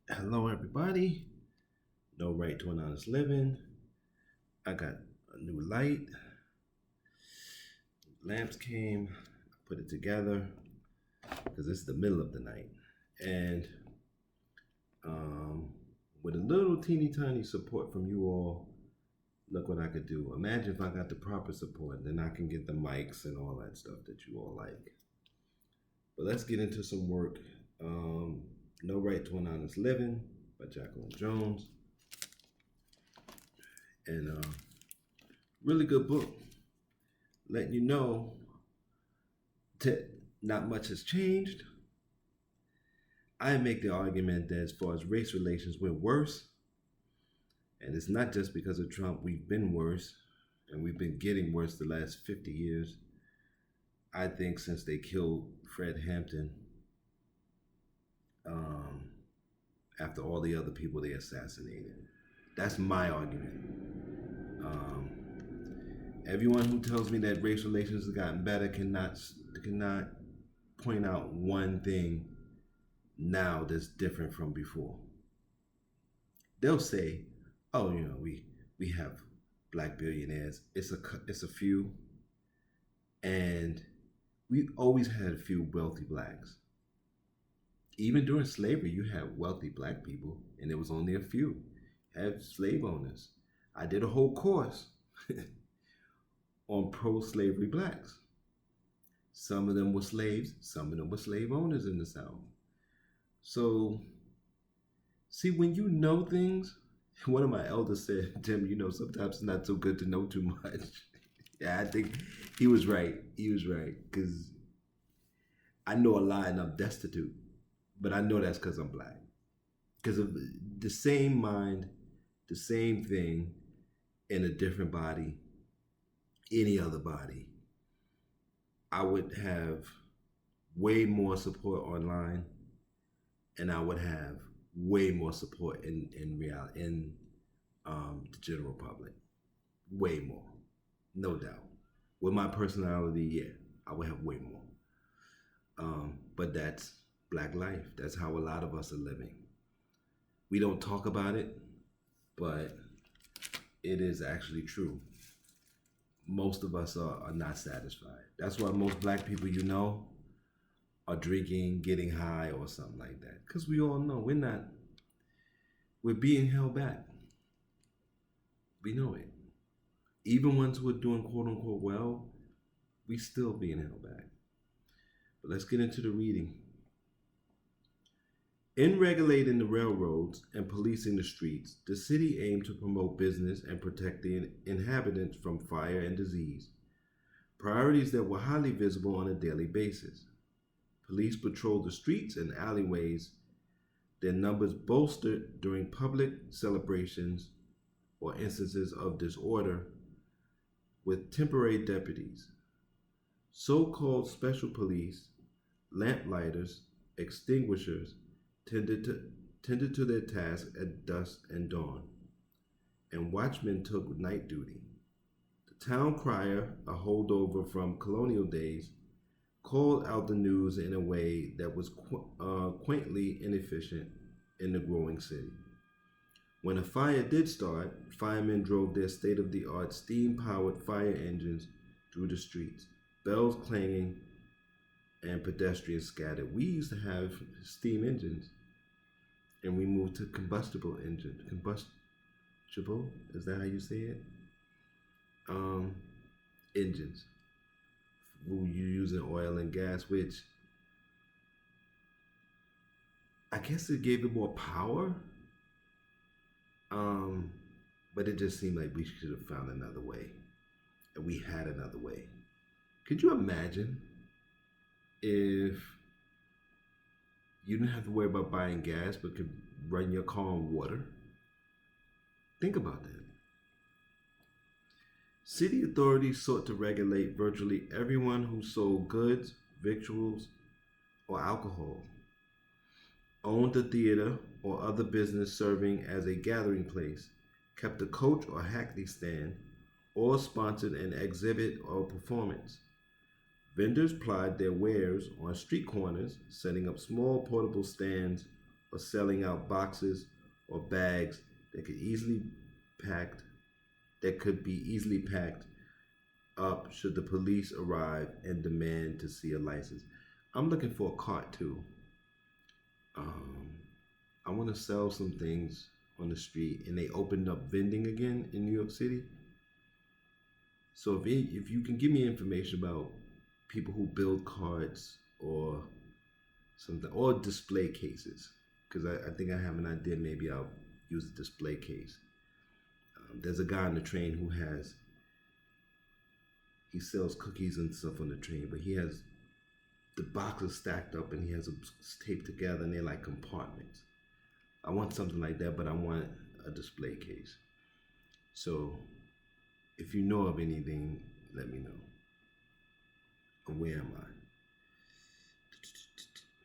Hello, everybody. No right to an honest living. I got a new light. Lamps came. I put it together because it's the middle of the night. And um, with a little teeny tiny support from you all, look what I could do. Imagine if I got the proper support, then I can get the mics and all that stuff that you all like. But let's get into some work. Um, no Right to an Honest Living by Jacqueline Jones. And really good book. Letting you know that not much has changed. I make the argument that as far as race relations, we're worse. And it's not just because of Trump, we've been worse. And we've been getting worse the last 50 years. I think since they killed Fred Hampton, um, after all the other people they assassinated. That's my argument. Um, Everyone who tells me that race relations have gotten better cannot point out one thing now that's different from before. They'll say, "Oh, we have black billionaires. It's a few, and we always had a few wealthy blacks. Even during slavery, you had wealthy black people, and there was only a few. You had slave owners. I did a whole course on pro-slavery blacks. Some of them were slaves. Some of them were slave owners in the South. So, see, when you know things, one of my elders said, Tim, sometimes it's not so good to know too much. Yeah, I think he was right. He was right. Because I know a lot and I'm destitute. But I know that's because I'm black. Because of the same mind, the same thing in a different body, any other body, I would have way more support online, and I would have way more support in reality in the general public. Way more, no doubt. With my personality, yeah, I would have way more. But that's black life. That's how a lot of us are living. We don't talk about it, but it is actually true. Most of us are not satisfied. That's why most black people are drinking, getting high, or something like that. Because we all know we're being held back. We know it. Even ones who are doing quote unquote well, we still being held back. But let's get into the reading. In regulating the railroads and policing the streets, the city aimed to promote business and protect the inhabitants from fire and disease, priorities that were highly visible on a daily basis. Police patrolled the streets and alleyways, their numbers bolstered during public celebrations or instances of disorder with temporary deputies. So-called special police, lamplighters, extinguishers, tended to their task at dusk and dawn, and watchmen took night duty. The town crier, a holdover from colonial days, called out the news in a way that was quaintly inefficient in the growing city. When a fire did start, firemen drove their state-of-the-art steam-powered fire engines through the streets, bells clanging and pedestrians scattered. We used to have steam engines, and we moved to combustible engine. Combustible, is that how you say it? Um, Engines. You're using oil and gas, which I guess it gave it more power. Um, but it just seemed like we should have found another way, and we had another way. Could you imagine if you didn't have to worry about buying gas, but could run your car on water? Think about that. City authorities sought to regulate virtually everyone who sold goods, victuals, or alcohol, owned a theater or other business serving as a gathering place, kept a coach or hackney stand, or sponsored an exhibit or performance. Vendors plied their wares on street corners, setting up small portable stands or selling out boxes or bags that could easily packed that could be easily packed up should the police arrive and demand to see a license. I'm looking for a cart too. Um, I want to sell some things on the street, and they opened up vending again in New York City. So if you can give me information about people who build cards or something, or display cases, because I think I have an idea. Maybe I'll use a display case. There's a guy on the train who he sells cookies and stuff on the train, but he has the boxes stacked up and he has them taped together and they're like compartments. I want something like that, but I want a display case. So if you know of anything, let me know. And where am I?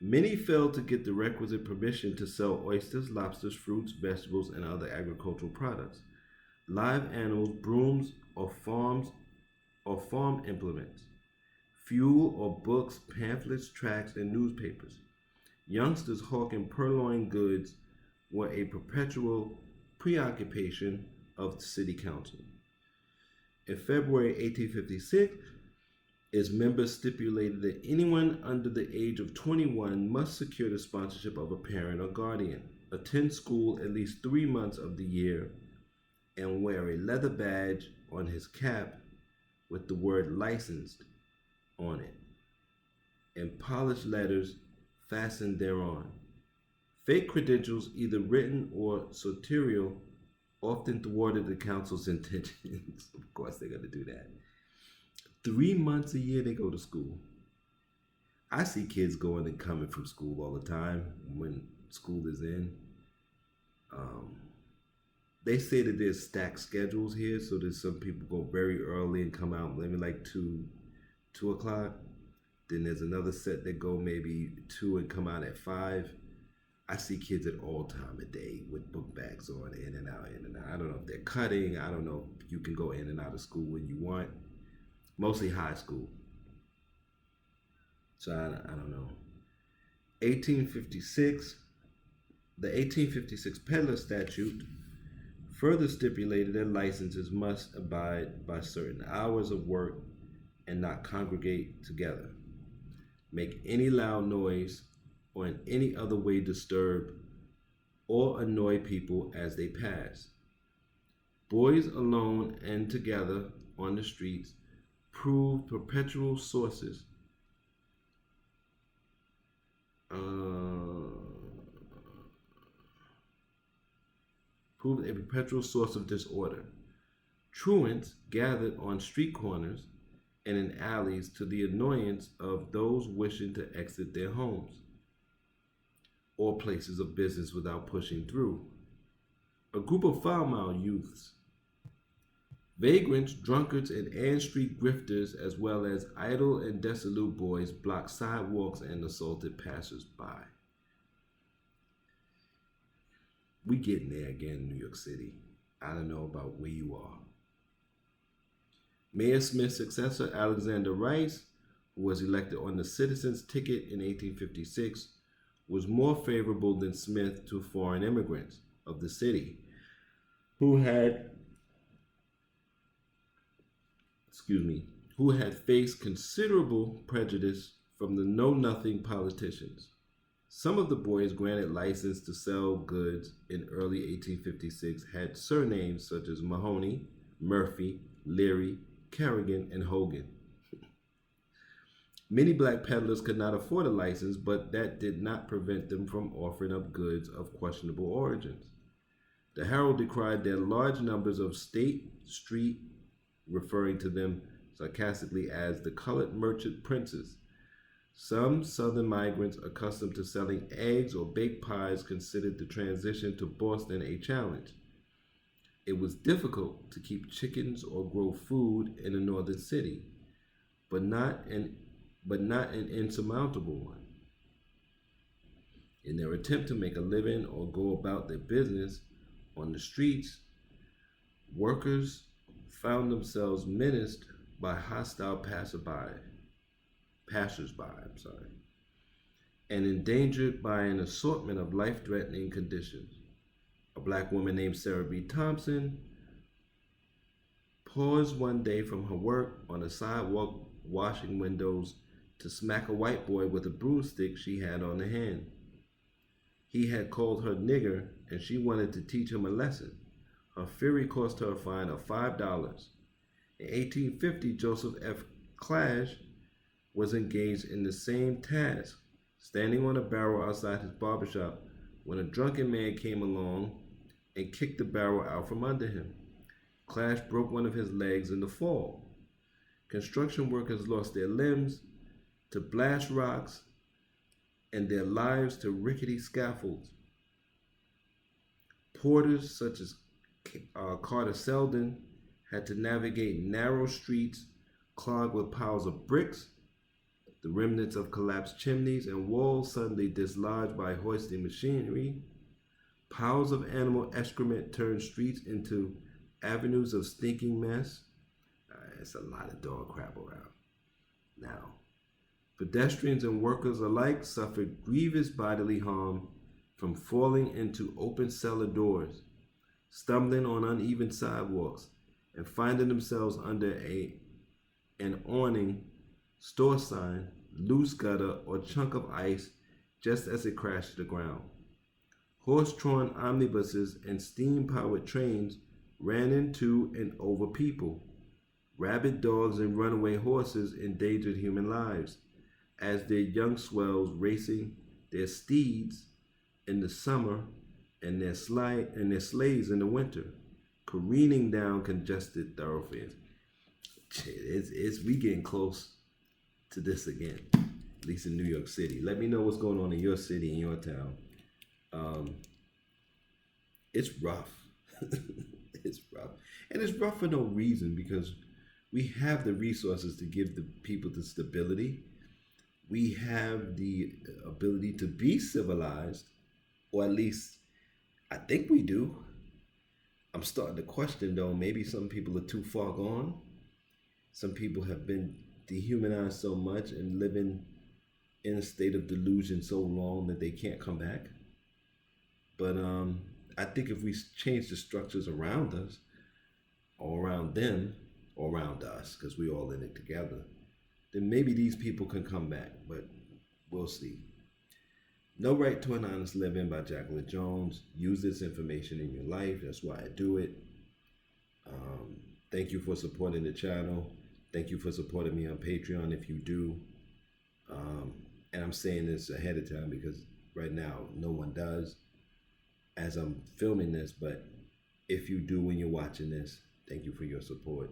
Many failed to get the requisite permission to sell oysters, lobsters, fruits, vegetables, and other agricultural products, live animals, brooms, or farm implements, fuel or books, pamphlets, tracts, and newspapers. Youngsters hawking purloined goods were a perpetual preoccupation of the city council. In February 1856, its members stipulated that anyone under the age of 21 must secure the sponsorship of a parent or guardian, attend school at least 3 months of the year, and wear a leather badge on his cap with the word licensed on it, and polished letters fastened thereon. Fake credentials, either written or sartorial, often thwarted the council's intentions. Of course, they're going to do that. 3 months a year they go to school. I see kids going and coming from school all the time when school is in. Um, they say that there's stacked schedules here, so that some people go very early and come out maybe like 2 o'clock. Then there's another set that go maybe 2 and come out at 5. I see kids at all time of day with book bags on, in and out, in and out. I don't know if they're cutting. I don't know if you can go in and out of school when you want. Mostly high school. So I don't know. 1856, the 1856 Peddler Statute further stipulated that licenses must abide by certain hours of work and not congregate together, make any loud noise, or in any other way disturb or annoy people as they pass. Boys alone and together on the streets proved perpetual sources proved a perpetual source of disorder. Truants gathered on street corners and in alleys to the annoyance of those wishing to exit their homes or places of business without pushing through. A group of foul-mouthed youths, vagrants, drunkards, and Ann Street grifters, as well as idle and dissolute boys, blocked sidewalks and assaulted passers-by. We getting there again in New York City. I don't know about where you are. Mayor Smith's successor, Alexander Rice, who was elected on the citizens' ticket in 1856, was more favorable than Smith to foreign immigrants of the city, who had faced considerable prejudice from the know-nothing politicians. Some of the boys granted license to sell goods in early 1856 had surnames such as Mahoney, Murphy, Leary, Kerrigan, and Hogan. Many black peddlers could not afford a license, but that did not prevent them from offering up goods of questionable origins. The Herald decried their large numbers of State Street, referring to them sarcastically as the colored merchant princes. Some Southern migrants accustomed to selling eggs or baked pies considered the transition to Boston a challenge. It was difficult to keep chickens or grow food in a northern city, but not an insurmountable one. In their attempt to make a living or go about their business on the streets, workers found themselves menaced by hostile passersby, and endangered by an assortment of life threatening conditions. A black woman named Sarah B. Thompson paused one day from her work on a sidewalk washing windows to smack a white boy with a broomstick she had on her hand. He had called her nigger and she wanted to teach him a lesson. Her fury cost her a fine of $5. In 1850, Joseph F. Clash was engaged in the same task, standing on a barrel outside his barbershop when a drunken man came along and kicked the barrel out from under him. Clash broke one of his legs in the fall. Construction workers lost their limbs to blast rocks and their lives to rickety scaffolds. Porters such as Carter Seldon had to navigate narrow streets clogged with piles of bricks, the remnants of collapsed chimneys, and walls suddenly dislodged by hoisting machinery. Piles of animal excrement turned streets into avenues of stinking mess. It's a lot of dog crap around. Now, pedestrians and workers alike suffered grievous bodily harm from falling into open cellar doors, stumbling on uneven sidewalks, and finding themselves under an awning, store sign, loose gutter, or chunk of ice just as it crashed to the ground. Horse-drawn omnibuses and steam-powered trains ran into and over people. Rabid dogs and runaway horses endangered human lives as their young swells racing their steeds in the summer and their sleighs in the winter, careening down congested thoroughfares. We getting close to this again, at least in New York City. Let me know what's going on in your city, in your town. It's rough. It's rough. And it's rough for no reason, because we have the resources to give the people the stability. We have the ability to be civilized, or at least I think we do. I'm starting to question, though, maybe some people are too far gone. Some people have been dehumanized so much and living in a state of delusion so long that they can't come back. But I think if we change the structures around us, or around them, or around us, because we're all in it together, then maybe these people can come back. But we'll see. No Right to an Honest Living by Jacqueline Jones. Use this information in your life. That's why I do it. Thank you for supporting the channel. Thank you for supporting me on Patreon if you do. And I'm saying this ahead of time because right now no one does as I'm filming this. But if you do when you're watching this, thank you for your support.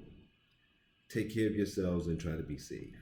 Take care of yourselves and try to be safe.